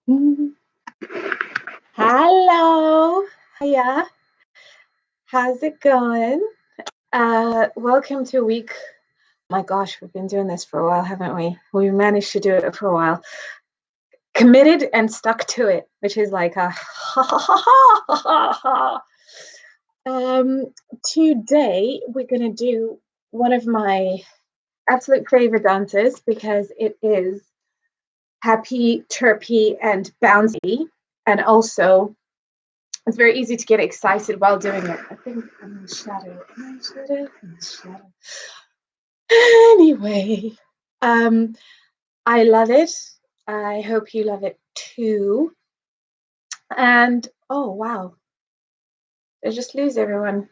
Mm. Hello. Hiya. How's it going? Welcome to week. My gosh, we've been doing this for a while, haven't we? We managed to do it for a while. Committed and stuck to it, which is like a ha ha ha ha ha ha. Um, Today we're gonna do one of my absolute favorite dances because it is happy, chirpy, and bouncy, and also it's very easy to get excited while doing it. I think I'm in shadow. Am I in shadow? I'm in shadow. Anyway, um, I love it. I hope you love it too. And oh wow, I just lose everyone.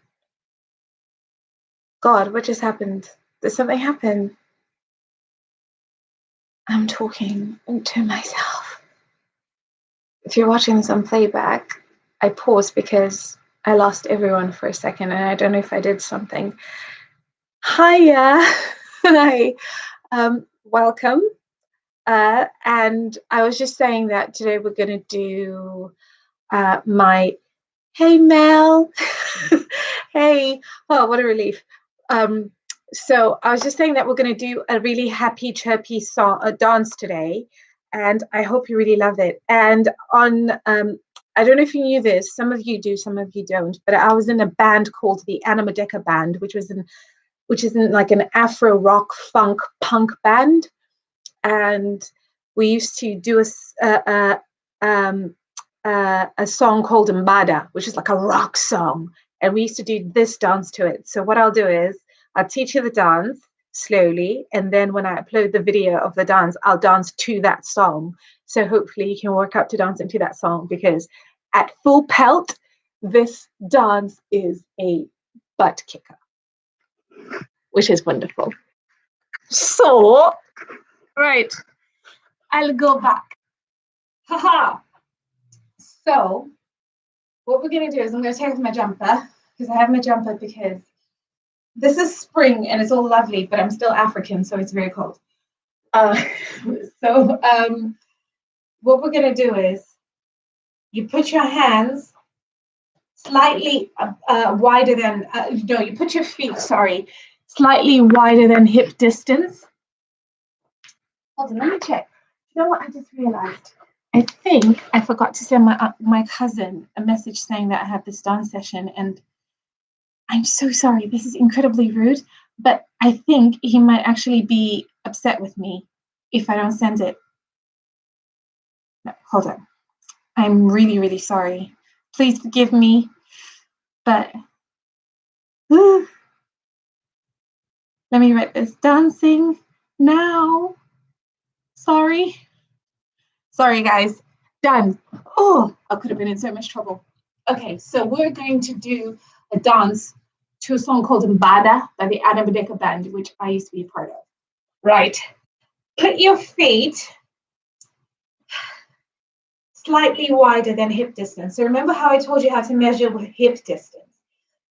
God, what just happened? Did something happen? I'm talking to myself. If you're watching this on playback, I paused because I lost everyone for a second and I don't know if I did something. Hiya. Hi. Welcome. And I was just saying that today we're going to do my hey Mel, hey, oh what a relief. So I was just saying that we're going to do a really happy chirpy song, a dance today, and I hope you really love it. And on I don't know if you knew this, some of you do, some of you don't, but I was in a band called the Animadeca Band, which is in like an Afro rock funk punk band, and we used to do a song called Mbada, which is like a rock song, and we used to do this dance to it. So what I'll do is I'll teach you the dance slowly, and then when I upload the video of the dance, I'll dance to that song. So hopefully you can work up to dancing to that song, because at full pelt, this dance is a butt kicker, which is wonderful. So, right, I'll go back. Haha. So, what we're going to do is I'm going to take off my jumper, because I have my jumper because this is spring and it's all lovely, but I'm still African, so it's very cold. Uh, so, what we're going to do is you put your hands slightly wider than, no, you put your feet, sorry, slightly wider than hip distance. Hold on, let me check. You know what I just realized? I think I forgot to send my cousin a message saying that I have this dance session, and I'm so sorry. This is incredibly rude, but I think he might actually be upset with me if I don't send it. No, hold on. I'm really, really sorry. Please forgive me, but let me write this. Dancing now. Sorry. Sorry, guys. Done. Oh, I could have been in so much trouble. Okay, so we're going to do a dance to a song called Mbada by the Adabadeka Band, which I used to be a part of. Right. Put your feet slightly wider than hip distance. So remember how I told you how to measure with hip distance.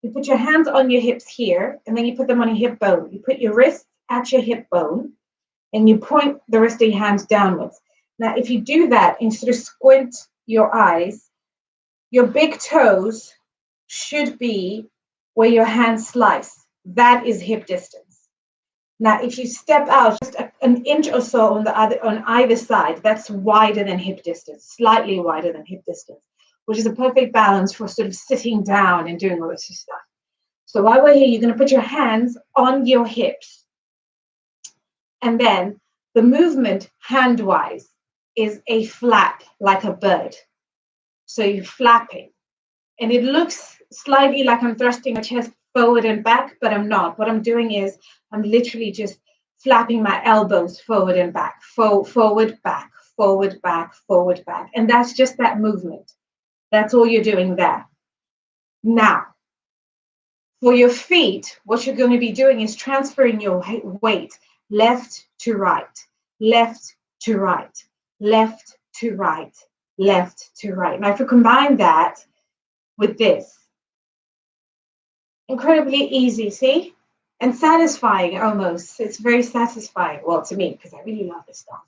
You put your hands on your hips here, and then you put them on your hip bone. You put your wrists at your hip bone, and you point the rest of your hands downwards. Now, if you do that and sort of squint your eyes, your big toes should be where your hands slice. That is hip distance. Now, if you step out just an inch or so on either side, that's wider than hip distance, slightly wider than hip distance, which is a perfect balance for sort of sitting down and doing all this stuff. So while we're here, you're going to put your hands on your hips, and then the movement hand-wise is a flap like a bird. So you're flapping, and it looks slightly like I'm thrusting my chest forward and back, but I'm not. What I'm doing is I'm literally just flapping my elbows forward and back, forward, back, forward, back, forward, back. And that's just that movement. That's all you're doing there. Now, for your feet, what you're going to be doing is transferring your weight left to right, left to right, left to right, left to right. Now, if you combine that with this, incredibly easy, see? And satisfying almost. It's very satisfying. Well, to me, because I really love this stuff.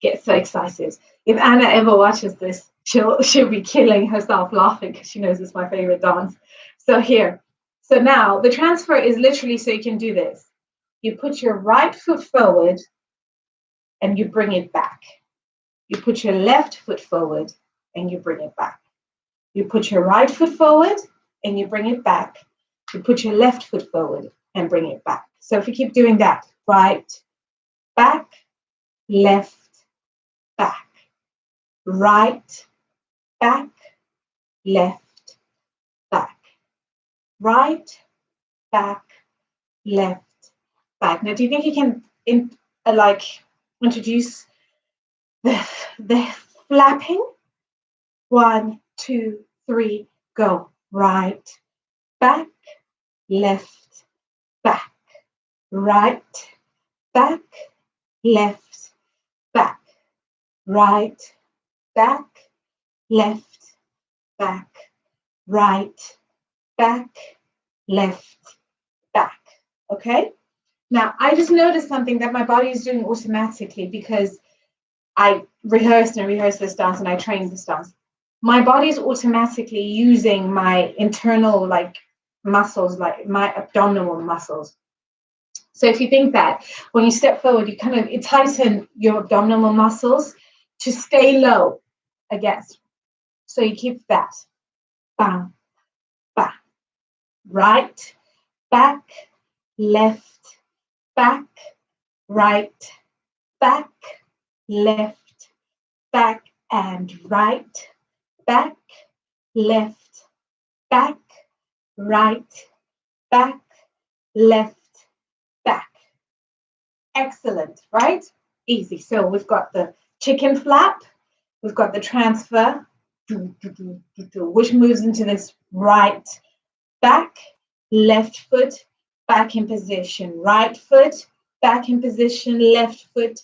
get so excited. If Anna ever watches this, she'll be killing herself laughing because she knows it's my favorite dance. So here, so now the transfer is literally so you can do this. You put your right foot forward and you bring it back. You put your left foot forward and you bring it back. You put your right foot forward and you bring it back. You put your left foot forward and bring it back. So if you keep doing that, right, back, left, back, right, back, left, back, right, back, left, back. Now, do you think you can introduce the flapping? 1, 2, 3, go. Right, back, left, back, right, back, left, back, right, back, left, back, right, back, left, back. Okay? Now, I just noticed something that my body is doing automatically because I rehearsed and rehearsed this dance and I trained this dance. My body is automatically using my internal muscles, like my abdominal muscles. So if you think that when you step forward, you tighten your abdominal muscles to stay low, I guess. So you keep that. Bam, bam. Right, back, left, back, right, back, left, back, and right, back, left, back, right, back, left, back. Excellent, right? Easy. So we've got the chicken flap, we've got the transfer, which moves into this right, back, left foot, back in position, right foot, back in position, left foot,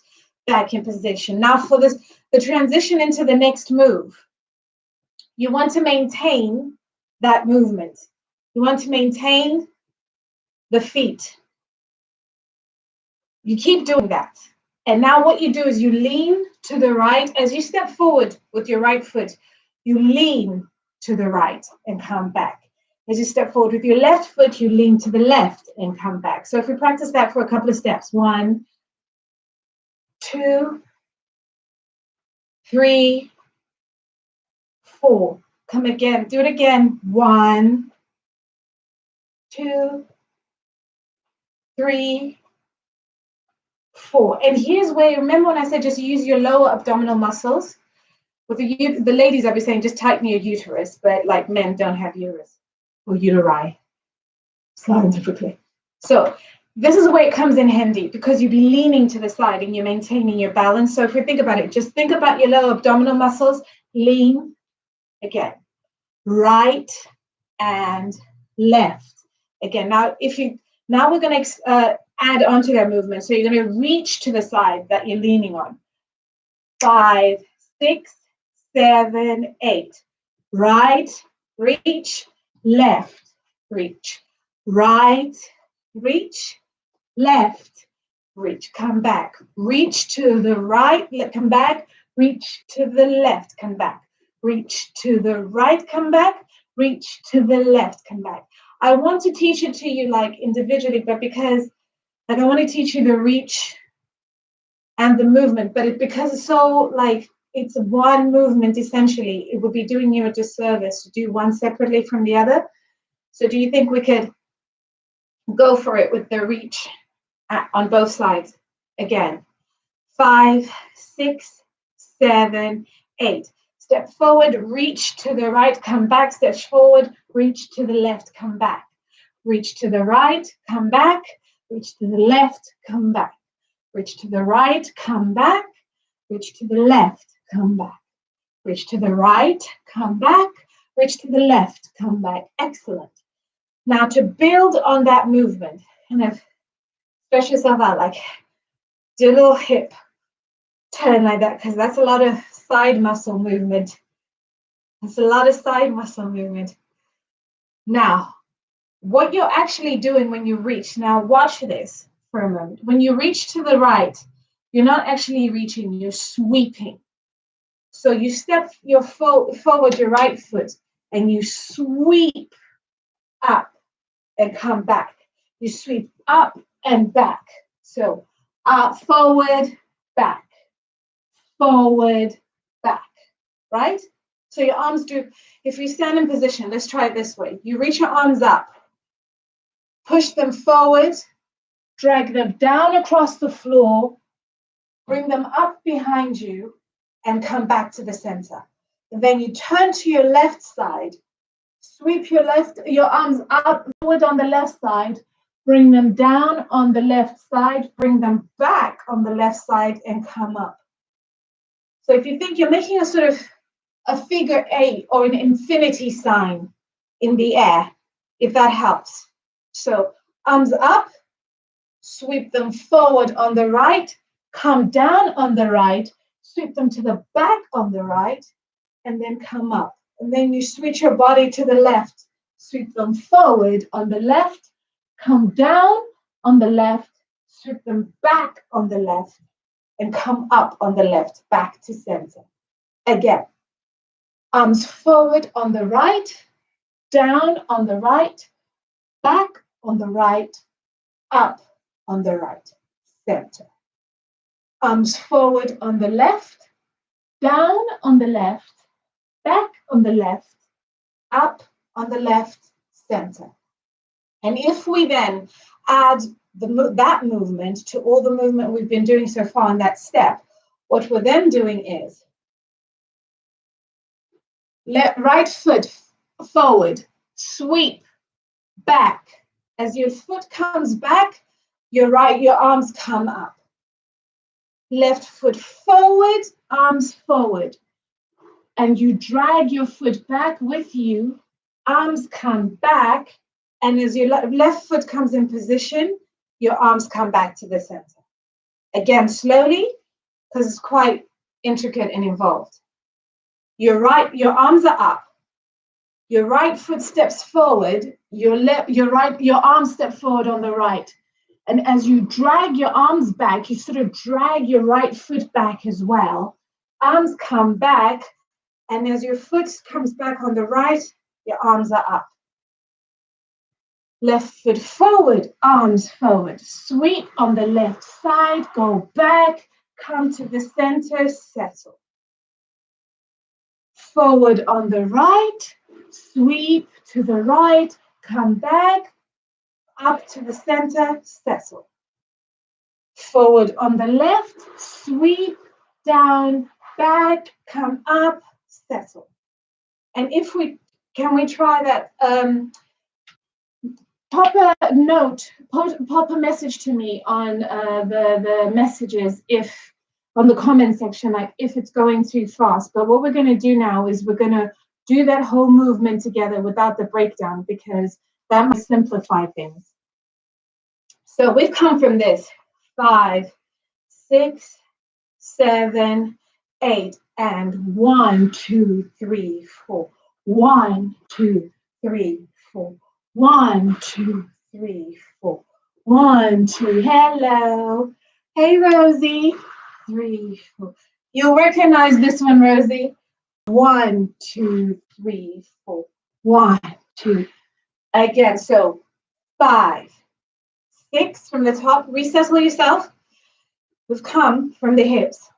back in position. Now for this, the transition into the next move, you want to maintain that movement. You want to maintain the feet. You keep doing that. And now what you do is you lean to the right. As you step forward with your right foot, you lean to the right and come back. As you step forward with your left foot, you lean to the left and come back. So if we practice that for a couple of steps, 1, 2, 3, 4. Come again, do it again. 1, 2, 3, 4. And here's where, remember when I said just use your lower abdominal muscles? With the ladies, I'll be saying just tighten your uterus, but like men don't have uterus or uteri, scientifically. So this is where it comes in handy because you'll be leaning to the side and you're maintaining your balance. So if we think about it, just think about your lower abdominal muscles, lean again, right and left. Again, now we're going to add on to that movement. So you're going to reach to the side that you're leaning on. 5, 6, 7, 8. Right, reach, left, reach. Right, reach, left, reach. Come back. Reach to the right, come back. Reach to the left, come back. Reach to the right, come back. Reach to the left, come back. I want to teach it to you like individually, but because I want to teach you the reach and the movement, but because it's so like it's one movement essentially, it would be doing you a disservice to do one separately from the other. So do you think we could go for it with the reach on both sides? Again, 5, 6, 7, 8. Step forward, reach to the right, come back. Step forward, reach to the left, come back. Reach to the right, come back. Reach to the left, come back. Reach to the right, come back. Reach to the left, come back. Reach to the right, come back. Reach to the left, come back. Excellent. Now to build on that movement, kind of stretch yourself out, like do a little hip turn like that, because that's a lot of side muscle movement. That's a lot of side muscle movement. Now, what you're actually doing when you reach, now watch this for a moment. When you reach to the right, You're not actually reaching, you're sweeping. So you step your forward, your right foot, and you sweep up and come back. You sweep up and back. So forward, back, forward, back, right? So your arms do, if you stand in position, let's try it this way. You reach your arms up, push them forward, drag them down across the floor, bring them up behind you, and come back to the center. And then you turn to your left side, sweep your arms up forward on the left side, bring them down on the left side, bring them back on the left side, and come up. So if you think you're making a sort of a figure eight or an infinity sign in the air, if that helps. So arms up, sweep them forward on the right, come down on the right, sweep them to the back on the right, and then come up. And then you switch your body to the left, sweep them forward on the left, come down on the left, sweep them back on the left, and come up on the left, back to center. Again, arms forward on the right, down on the right, back on the right, up on the right, center. Arms forward on the left, down on the left, back on the left, up on the left, center. And if we then add that movement to all the movement we've been doing so far in that step, what we're then doing is right foot forward, sweep back. As your foot comes back, your arms come up. Left foot forward, arms forward. And you drag your foot back with you, arms come back, and as your left foot comes in position, your arms come back to the center. Again, slowly, because it's quite intricate and involved. Your arms are up. Your right foot steps forward, your arms step forward on the right. And as you drag your arms back, you sort of drag your right foot back as well. Arms come back, and as your foot comes back on the right, your arms are up. Left foot forward, arms forward. Sweep on the left side, go back, come to the center, settle. Forward on the right, sweep to the right, come back, up to the center, settle. Forward on the left, sweep, down, back, come up, settle. And can we try that? Pop a note, pop a message to me on the messages on the comment section, like if it's going too fast. But what we're going to do now is we're going to do that whole movement together without the breakdown, because that might simplify things. So we've come from this 5, 6, 7, 8, and 1, 2, 3, 4. 1, 2, 3, 4. 1, 2, 3, 4. 1, 2. Hello. Hey, Rosie. 3, 4. You'll recognize this one, Rosie. 1, 2, 3, 4. 1, 2. Again, so 5, 6 from the top. Resettle yourself. We've come from the hips.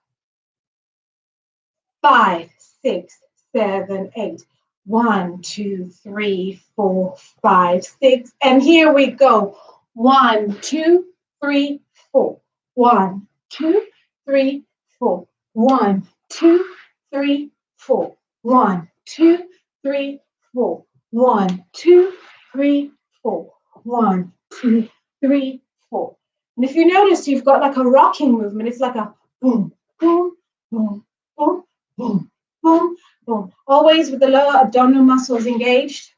5, 6, 7, 8. 1, 2, 3, 4, 5, 6. And here we go. 1, 2, 3, 4. 1, 2, 3, 4. 1, 2, 3, 4. 1, 2, 3, 4. 1, 2, 3, 4. 1, 2, 3, 4. And if you notice, you've got like a rocking movement. It's like a boom, boom, boom, boom, boom, boom, boom. Always with the lower abdominal muscles engaged.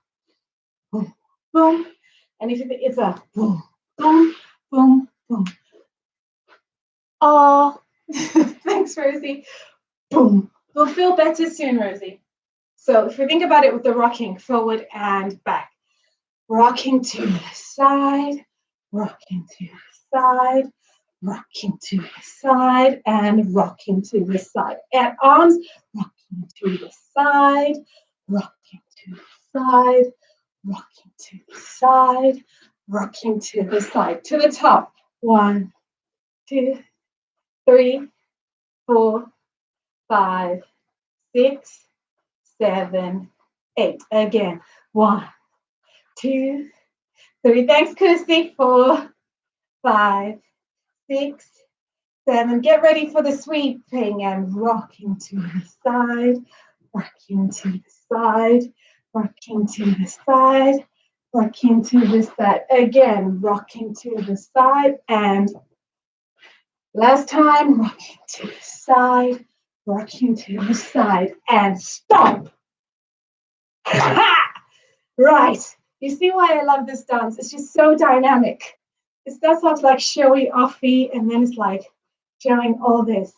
Boom, boom. And if it's a boom, boom, boom, boom. Oh, thanks, Rosie. Boom. We'll feel better soon, Rosie. So if we think about it with the rocking, forward and back. Rocking to the side, rocking to the side, rocking to the side and rocking to the side. And arms, rocking to the side, rocking to the side, rocking to the side, rocking to the side. To the top. 1, 2, 3, 4, 5, 6, 7, 8. Again. 1, 2, 3. Thanks, Kirsty. 4, 5, 6, 7. Get ready for the sweeping and rocking to the side, rocking to the side, rocking to the side, rocking to the side. Again, rocking to the side. And last time, rocking to the side, rocking to the side, and stomp. Right. You see why I love this dance? It's just so dynamic. It starts off like showy offy, and then it's like showing all this.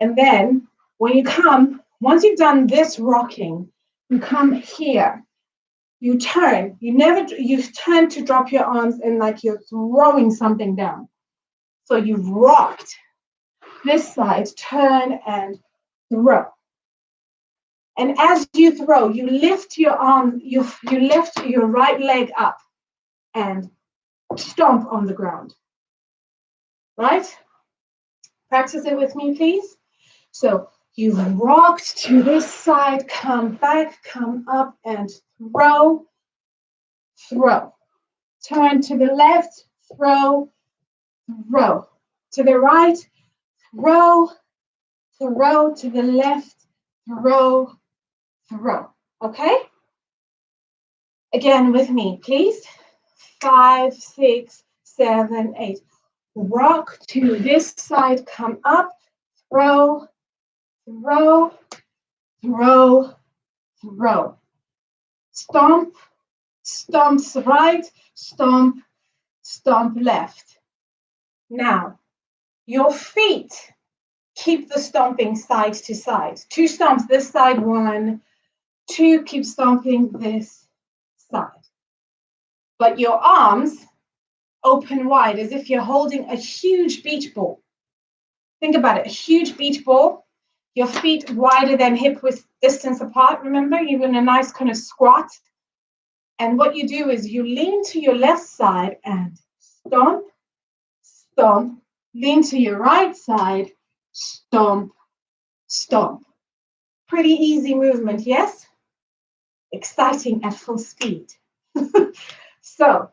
And then when you come, once you've done this rocking, you come here. You turn. You turn to drop your arms and like you're throwing something down. So you've rocked this side, turn and throw. And as you throw, you lift your arm, you lift your right leg up and stomp on the ground. Right? Practice it with me, please. So you've rocked to this side, come back, come up and throw, throw. Turn to the left, throw, throw. To the right, throw, throw. To the left, throw, throw. Okay? Again with me, please. 5, 6, 7, 8. Rock to this side, come up, throw, throw, throw, throw. Stomp, stomp right, stomp, stomp left. Now, your feet keep the stomping side to side. 2 stomps this side, 1, 2, keep stomping this side. But your arms open wide as if you're holding a huge beach ball. Think about it, a huge beach ball. Your feet wider than hip width distance apart. Remember, you're in a nice kind of squat. And what you do is you lean to your left side and stomp, stomp. Lean to your right side, stomp, stomp. Pretty easy movement, yes? Exciting at full speed. So,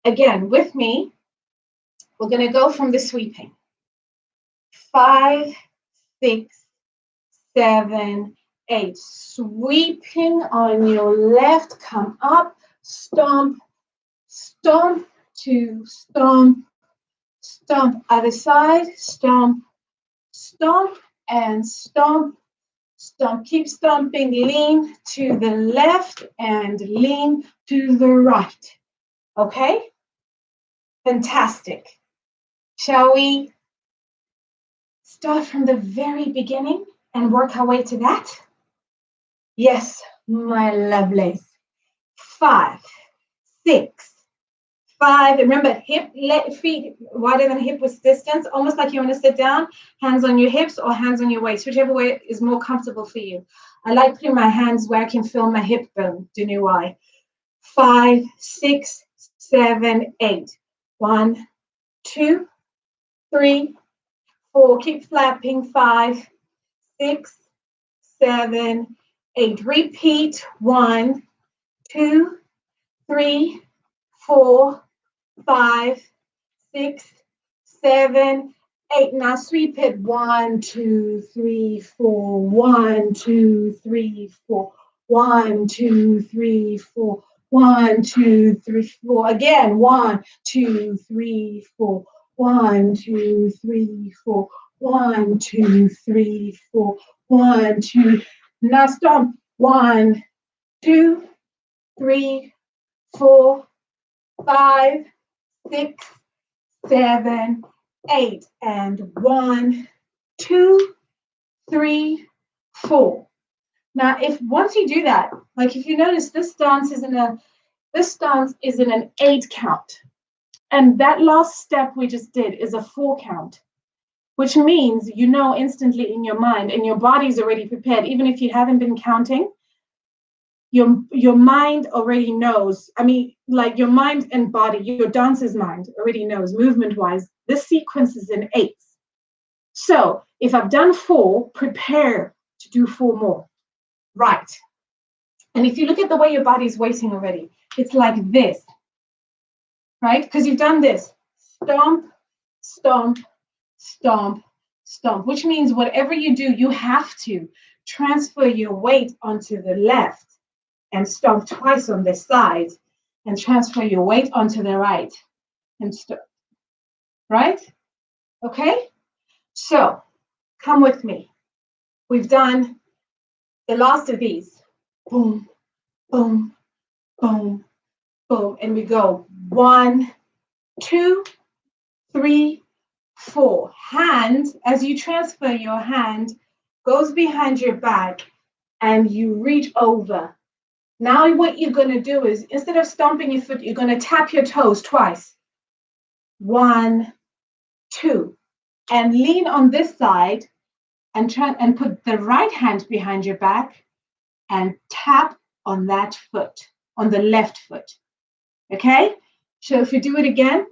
again, with me, we're going to go from the sweeping. 5, 6, 7, 8. Sweeping on your left, come up, stomp, stomp, 2, stomp, stomp. Other side, stomp, stomp, and stomp, stomp. Keep stomping, lean to the left and lean to the right. Okay? Fantastic. Shall we start from the very beginning and work our way to that? Yes, my lovelies. 5, 6, 5. Remember, feet wider than hip width distance, almost like you want to sit down, hands on your hips or hands on your waist, whichever way is more comfortable for you. I like putting my hands where I can feel my hip bone. Don't know why. 5, 6, 7, 8. 1, 2, 3, 4. Keep flapping. 5, 6, 7, 8. Repeat. 1, 2, 3, 4, 5, 6, 7, 8. Now sweep it. 1, 2, 3, 4. 1, 2, 3, 4. 1, 2, 3, 4. 1, 2, 3, 4. Again. 1, 2, 3, 4. 1, 2, 3, 4. 1, 2, 3, 4. 1, 2. Now stomp. 1, 2, 3, 4, 5, 6, 7, 8. And 1, 2, 3, 4. Now, if once you do that, like if you notice this dance is in an 8 count. And that last step we just did is a 4 count, which means you know instantly in your mind and your body's already prepared. Even if you haven't been counting, your mind already knows. I mean, like your mind and body, your dancer's mind already knows movement-wise, this sequence is in 8s. So if I've done 4, prepare to do 4 more. Right. And if you look at the way your body's waiting already, it's like this, right? Because you've done this. Stomp, stomp, stomp, stomp, which means whatever you do, you have to transfer your weight onto the left and stomp twice on this side and transfer your weight onto the right and stomp, right? Okay? So come with me. We've done the last of these. Boom, boom, boom, boom. And we go 1, 2, 3, 4. Hand, as you transfer your hand, goes behind your back and you reach over. Now what you're going to do is, instead of stomping your foot, you're going to tap your toes twice. 1, 2. And lean on this side and put the right hand behind your back and tap on that foot, on the left foot. Okay? So if you do it again,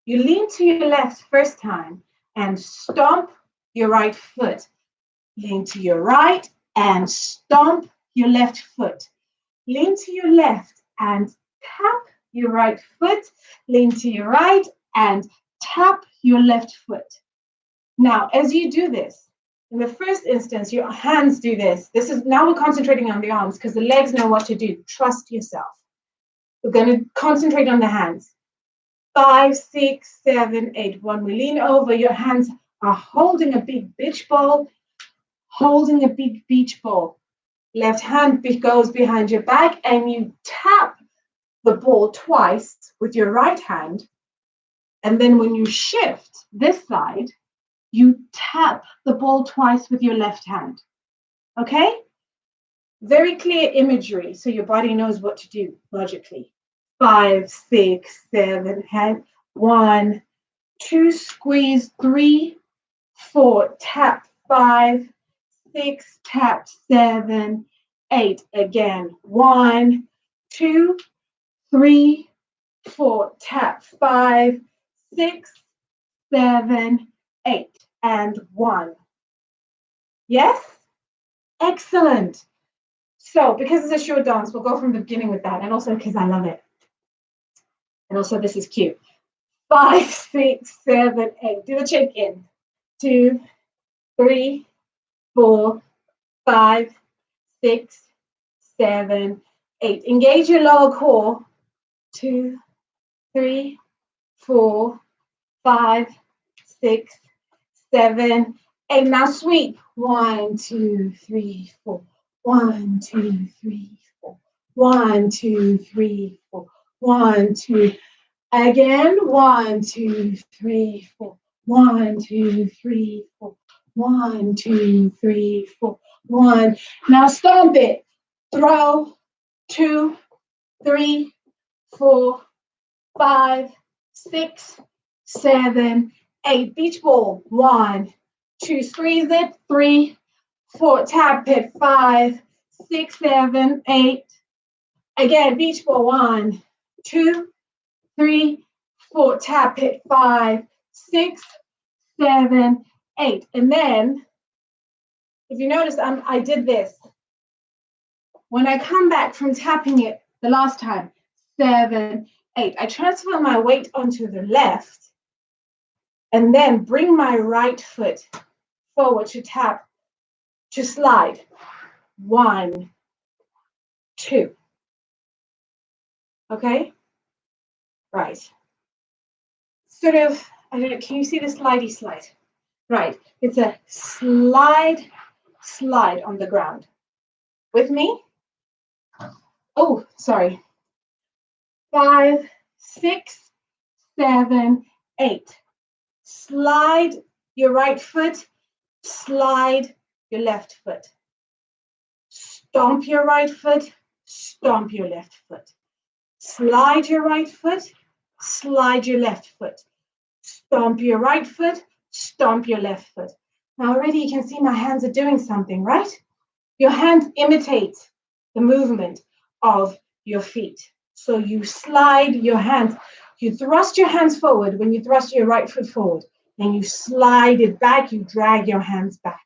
you lean to your left first time and stomp your right foot. Lean to your right and stomp your left foot. Lean to your left and tap your right foot. Lean to your right and tap your left foot. Now, as you do this, in the first instance, your hands do this. Now we're concentrating on the arms because the legs know what to do. Trust yourself. We're going to concentrate on the hands. 5, 6, 7, 8. When we lean over, your hands are holding a big beach ball, holding a big beach ball. Left hand goes behind your back and you tap the ball twice with your right hand. And then when you shift this side, you tap the ball twice with your left hand. Okay? Very clear imagery so your body knows what to do logically. 5, 6, 7, hand. 1, 2, squeeze. 3, 4, tap. 5, 6, tap. 7, 8. Again. 1, 2, 3, 4, tap. 5, 6, 7, 8. And 1. Yes? Excellent. So because it's a short dance, we'll go from the beginning with that. And also because I love it. And also this is cute. 5, 6, 7, 8. Do the check-in. 2, 3, 4, 5, 6, 7, 8. Engage your lower core. 2, 3, 4, 5, 6, 7, 8. Now sweep. 1, 2, 3, 4. 1, 2, 3, 4. 1, 2, 3, 4. 1, 2. Again. 1, 2, 3, 4. 1, 2, 3, 4. 1, 2, 3, 4. 1. Now stomp it. Throw. 2, 3, 4, 5, 6, 7, 8. Beach ball. 1, 2. Squeeze it. 3, 4. Tap it. 5, 6, 7, 8. Again. Beach ball. 1, 2, 3, 4. Tap it. 5, 6, 7, 8. And then, if you notice, I did this. When I come back from tapping it the last time, 7, 8, I transfer my weight onto the left and then bring my right foot forward to tap, to slide. 1, 2. Okay? Right. Sort of, I don't know, can you see the slidey slide? Right. It's a slide on the ground. With me? Oh, sorry. 5, 6, 7, 8. Slide your right foot, slide your left foot. Stomp your right foot, stomp your left foot. Slide your right foot, slide your left foot, stomp your right foot, stomp your left foot. Now already you can see my hands are doing something, right? Your hands imitate the movement of your feet. So you slide your hands, you thrust your hands forward when you thrust your right foot forward, and you slide it back, you drag your hands back.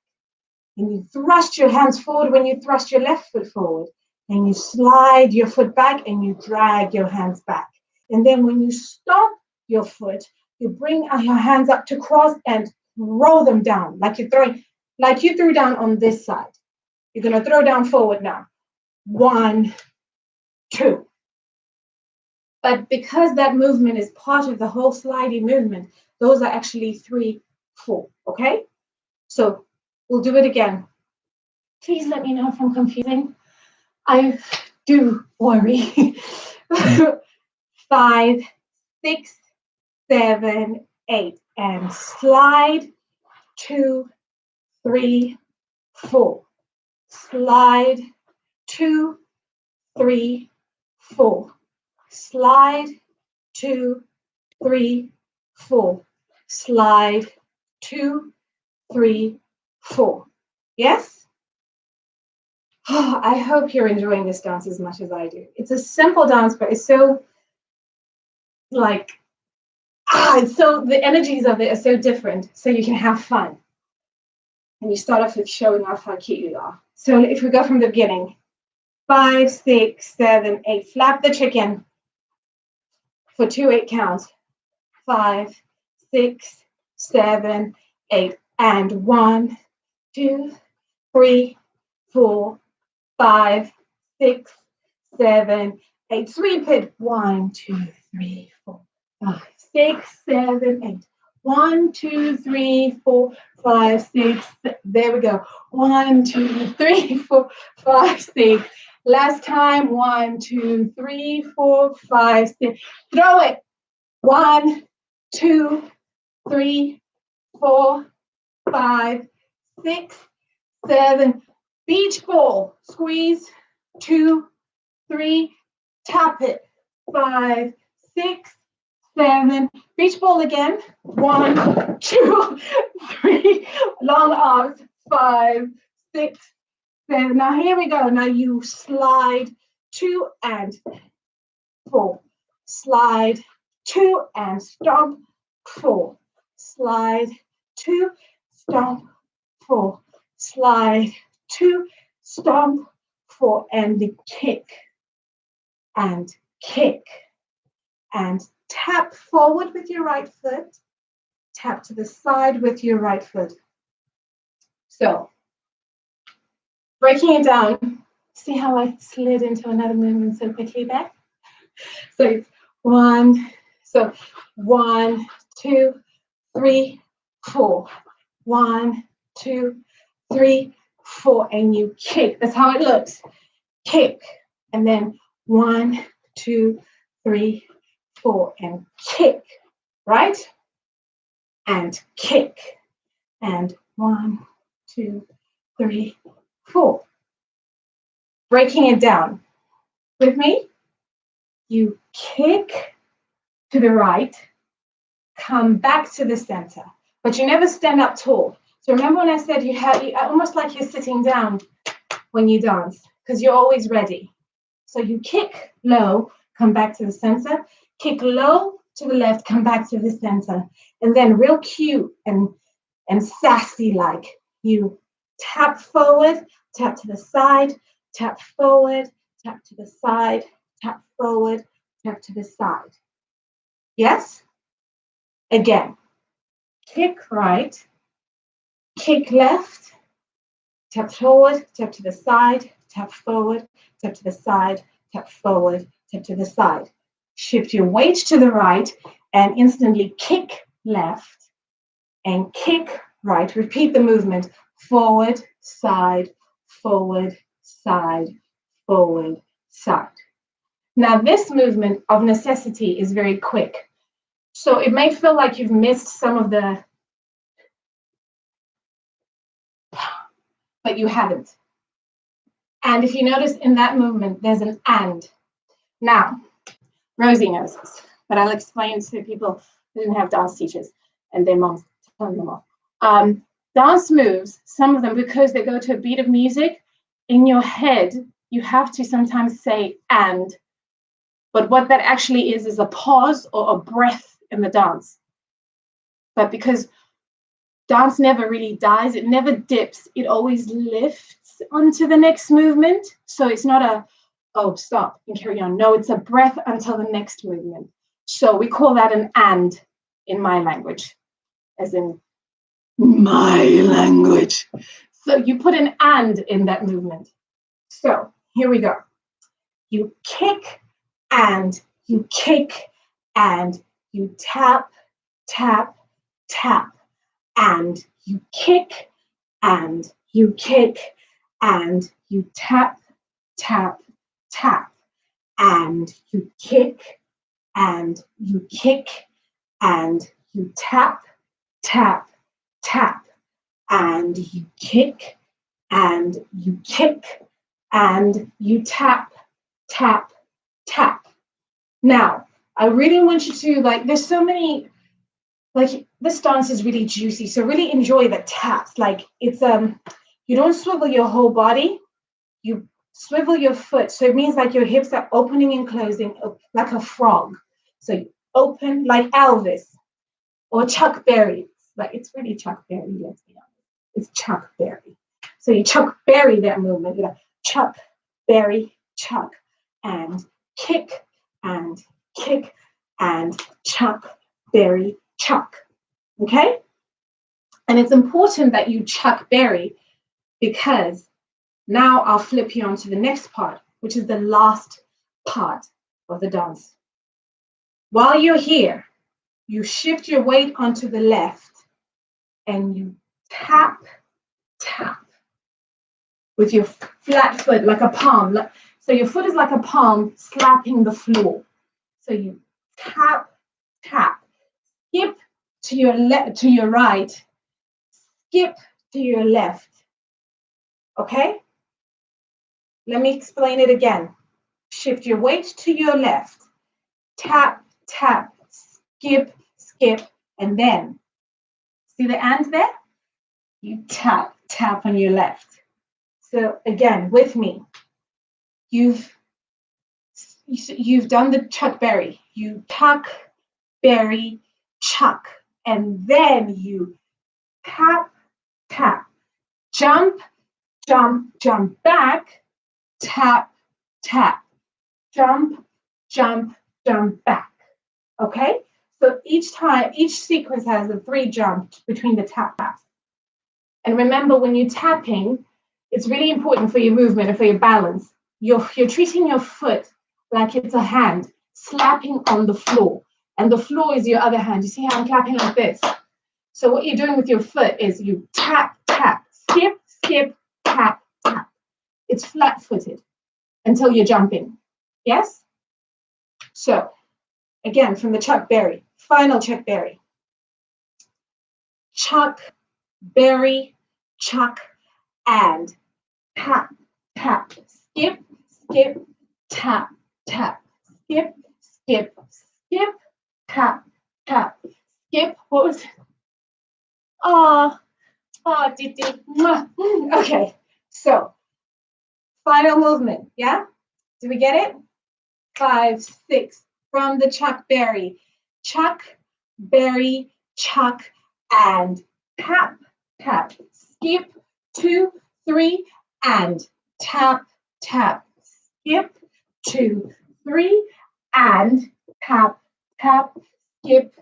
And you thrust your hands forward when you thrust your left foot forward, and you slide your foot back and you drag your hands back. And then when you stomp your foot, you bring your hands up to cross and roll them down like you threw down on this side. You're going to throw down forward now. 1, 2. But because that movement is part of the whole sliding movement, those are actually 3, 4. Okay? So we'll do it again. Please let me know if I'm confusing. I do worry. 5, 6, 7, 8. And slide. 2, 3, 4. Slide. 2, 3, 4. Slide. 2, 3, 4. Slide. 2, 3, 4. Yes? Oh, I hope you're enjoying this dance as much as I do. It's a simple dance, but it's so the energies of it are so different, so you can have fun. And you start off with showing off how cute you are. So if we go from the beginning, 5, 6, 7, 8, flap the chicken for 2 8 counts. 5, 6, 7, 8, and 1, 2, 3, 4, 5, 6, 7, 8. Sweep it. 1, 2, 3, 4, 5, 6, 7, 8. 1, 2, 3, 4, 5, 6. There we go. 1, 2, 3, 4, 5, 6. Last time. 1, 2, 3, 4, 5, 6. Throw it. 1, 2, 3, 4, 5, 6, 7. Beach ball. Squeeze. 2, 3. Tap it. 5, 6, 7. Beach ball again. 1, 2, 3. Long arms. 5, 6, 7. Now here we go. Now you slide 2 and 4. Slide 2 and stomp 4. Slide 2, stomp 4. Slide 2, stomp 4. And the kick and kick and tap forward with your right foot. Tap to the side with your right foot. So breaking it down, see how I slid into another movement so quickly there? So it's 1, 2, 3, 4. 1, 2, 3, 4. And you kick. That's how it looks. Kick. And then 1, 2, 3, 4. And kick. Right? And kick. And 1, 2, 3, 4. Breaking it down. With me? You kick to the right, come back to the center, but you never stand up tall. So remember when I said you almost like you're sitting down when you dance, because you're always ready. So you kick low, come back to the center, kick low to the left, come back to the center, and then real cute and sassy like you tap forward, tap to the side, tap forward, tap to the side, tap forward, tap to the side. Yes? Again, kick right, kick left, tap forward, tap to the side, tap forward, tap to the side, tap forward, tap to the side. Shift your weight to the right and instantly kick left and kick right. Repeat the movement. Forward, side, forward, side, forward, side. Now, this movement of necessity is very quick. So it may feel like you've missed some of the, but you haven't. And if you notice in that movement, there's an and. Now, Rosie knows this. but I'll explain to people who didn't have dance teachers and their moms telling them off. Dance moves, some of them, because they go to a beat of music, in your head, you have to sometimes say and. But what that actually is a pause or a breath in the dance. But because dance never really dies, it never dips, it always lifts onto the next movement. So it's not a, oh, stop and carry on. No, it's a breath until the next movement. So we call that an and in my language, as in my language. So you put an and in that movement. So here we go. You kick and you kick and you tap, tap, tap, and you kick and you kick and you tap, tap, tap, and you kick and you kick and you tap, tap, tap, and you kick and you kick and you tap, tap, tap. Now, I really want you to, like, there's so many, like, this dance is really juicy, so really enjoy the taps. Like, it's, you don't swivel your whole body, you swivel your foot. So it means like your hips are opening and closing like a frog. So you open like Elvis or Chuck Berry. Like, it's really Chuck Berry, let's be honest. It's Chuck Berry. So you Chuck Berry that movement. You're like Chuck, Berry, Chuck, and kick and kick and Chuck, Berry, Chuck. Okay? And it's important that you Chuck Berry, because now I'll flip you on to the next part, which is the last part of the dance. While you're here, you shift your weight onto the left and you tap, tap with your flat foot like a palm. So your foot is like a palm slapping the floor. So you tap, tap, skip to your left, to your right, skip to your left. Okay? Let me explain it again. Shift your weight to your left, tap, tap, skip, skip, and then, see the and there? You tap, tap on your left. So again, with me, you've done the Chuck Berry. You tuck, berry, chuck, and then you tap, tap, jump, jump, jump back, tap, tap, jump, jump, jump back. Okay? So each time, each sequence has a 3 jumps between the taps. And remember, when you're tapping, it's really important for your movement and for your balance. You're treating your foot like it's a hand slapping on the floor. And the floor is your other hand. You see how I'm clapping like this? So what you're doing with your foot is you tap, tap, skip, skip, tap, tap. It's flat-footed until you're jumping. Yes? So, again, from the Chuck Berry, final Chuck Berry. Chuck, berry, chuck, and tap, tap, skip, skip, tap, tap, skip, skip, skip, tap, tap, skip. What was it? Oh, Didi. Okay, so final movement, yeah? Do we get it? 5, 6, from the Chuck Berry. Chuck, berry, chuck, and tap, tap, skip, 2, 3, and tap, tap, skip, 2, 3, and tap, tap, skip,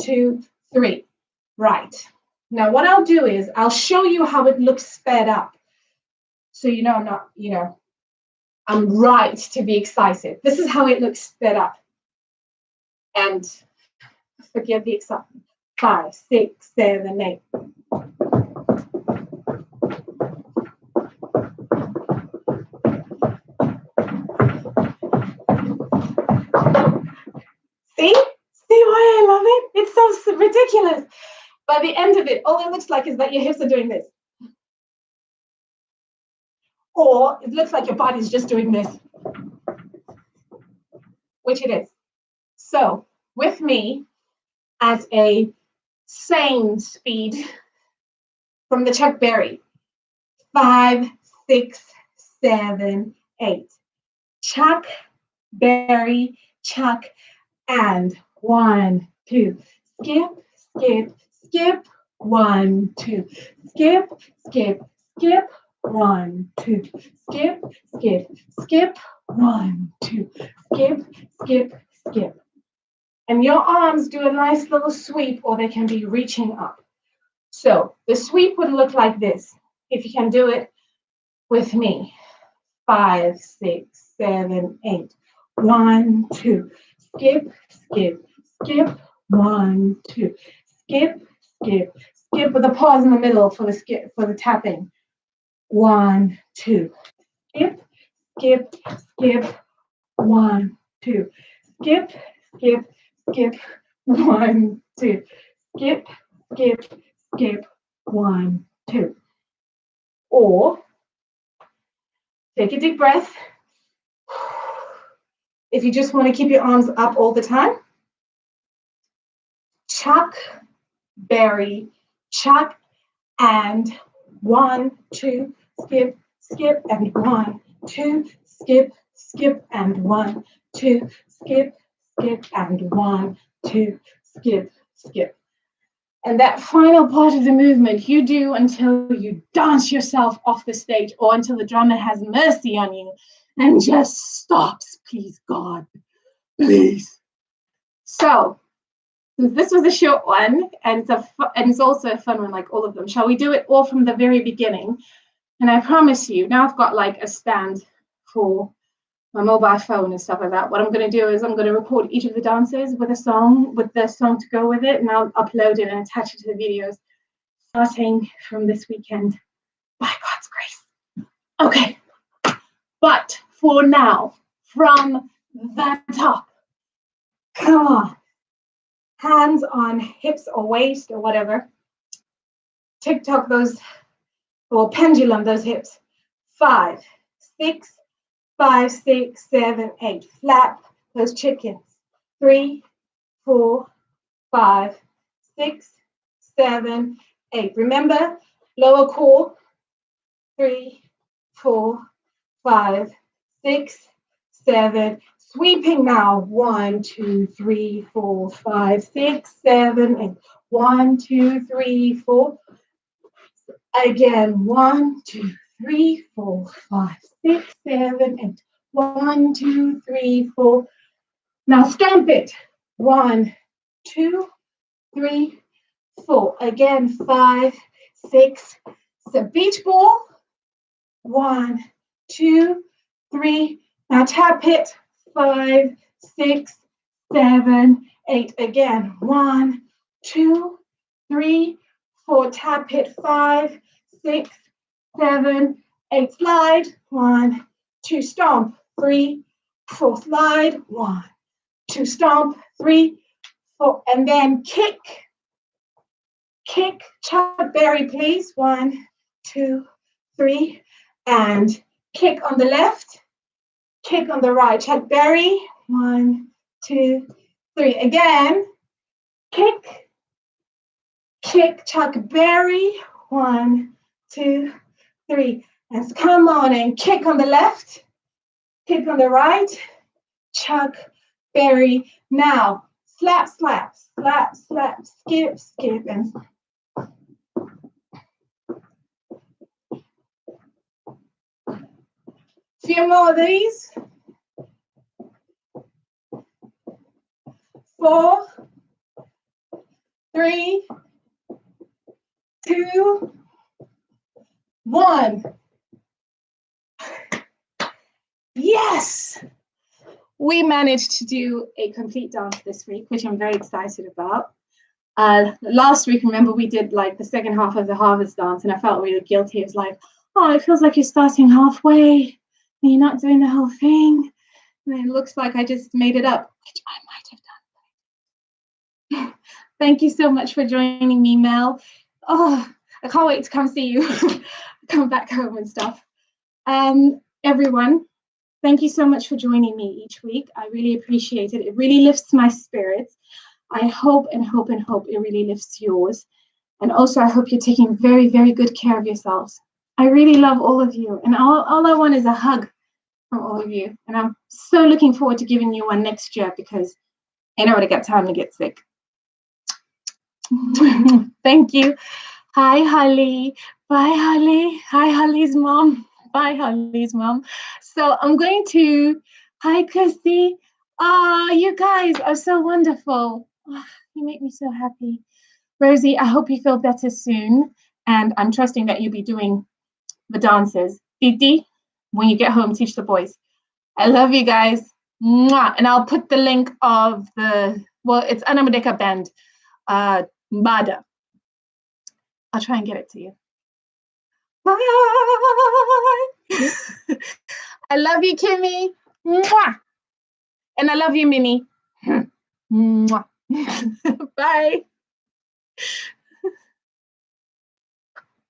2, 3. Right. Now what I'll do is I'll show you how it looks sped up. So you know I'm not, I'm right to be excited. This is how it looks sped up. And forgive the excitement. 5, 6, 7, 8. See why I love it? It's so ridiculous. By the end of it, all it looks like is that your hips are doing this. Or it looks like your body's just doing this, which it is. So with me at a sane speed from the Chuck Berry. 5, 6, 7, 8. Chuck, Berry, Chuck, and 1, 2. Skip, skip, skip. 1, 2. Skip, skip, skip. 1, 2. Skip, skip, skip. 1, 2. Skip, skip, skip. And your arms do a nice little sweep, or they can be reaching up. So the sweep would look like this. If you can do it with me. 5, 6, 7, 8. 1, 2. Skip, skip, skip. 1, 2. Skip, skip, skip with a pause in the middle for the skip, for the tapping. 1, 2. Skip, skip, skip. 1, 2. Skip, skip, skip. 1, 2. Skip, skip, skip. 1, 2. Or take a deep breath. If you just want to keep your arms up all the time. Chuck, Berry, Chuck, and 1, 2, skip, skip, and 1, 2, skip, skip, and 1, 2, skip, skip, and 1, 2, skip, skip. And that final part of the movement you do until you dance yourself off the stage, or until the drummer has mercy on you and just stops, please God, please. So, since this was a short one, and it's also a fun one like all of them, shall we do it all from the very beginning? And I promise you, now I've got like a stand for my mobile phone and stuff like that. What I'm going to do is I'm going to record each of the dances with a song, with the song to go with it, and I'll upload it and attach it to the videos starting from this weekend, by God's grace. Okay, but for now, from the top, come on, hands on hips or waist or whatever. TikTok those, or pendulum those hips. 5, 6, 5, 6, 7, 8. Flap those chickens. 3, 4, 5, 6, 7, 8. Remember, lower core. 3, 4, 5, 6, 7. Sweeping now. 1, 2, 3, 4, 5, 6, 7, 8. 1, 2, 3, 4. Again. 1, 2, 3, 4, 5, 6, 7, 8. 1, 2, 3, 4. Now stamp it. 1, 2, 3, 4. Again. 5, 6. It's a beach ball. 1, 2, 3. Now tap it. 5, 6, 7, 8. Again. 1, 2, 3, 4. Tap it. 5, 6, 7, 8. Slide. 1, 2. Stomp. 3, 4. Slide. 1, 2. Stomp. 3, 4. And then kick. Kick. Chuck Berry, please. 1, 2, 3. And kick on the left. Kick on the right. Chuck Berry. 1, 2, 3. Again. Kick. Kick. Chuck Berry. 1, 2, 3. And come on and kick on the left. Kick on the right. Chuck Berry. Now slap, slap, slap, slap, skip, skip, and few more of these. 4, 3, 2, 1. Yes! We managed to do a complete dance this week, which I'm very excited about. Last week, remember, we did like the second half of the harvest dance, and I felt really guilty. It was like, oh, it feels like you're starting halfway and you're not doing the whole thing. And it looks like I just made it up, which I might have done. Thank you so much for joining me, Mel. Oh, I can't wait to come see you, come back home and stuff. Everyone, Thank you so much for joining me each week. I really appreciate it. It really lifts my spirits. I hope and hope and hope it really lifts yours. And also, I hope you're taking very, very good care of yourselves. I really love all of you. And all I want is a hug from all of you. And I'm so looking forward to giving you one next year because ain't nobody got time to get sick. Thank you. Hi, Holly. Bye, Holly. Hi, Holly's mom. Bye, Holly's mom. So I'm going to, hi, Christy. Oh, you guys are so wonderful. Oh, you make me so happy. Rosie, I hope you feel better soon. And I'm trusting that you'll be doing the dances. Didi, when you get home, teach the boys. I love you guys. Mwah. And I'll put the link of it's Anamadeka Band, Mbada. I'll try and get it to you. Bye. I love you, Kimmy. Mwah. And I love you, Minnie. Mwah. Bye.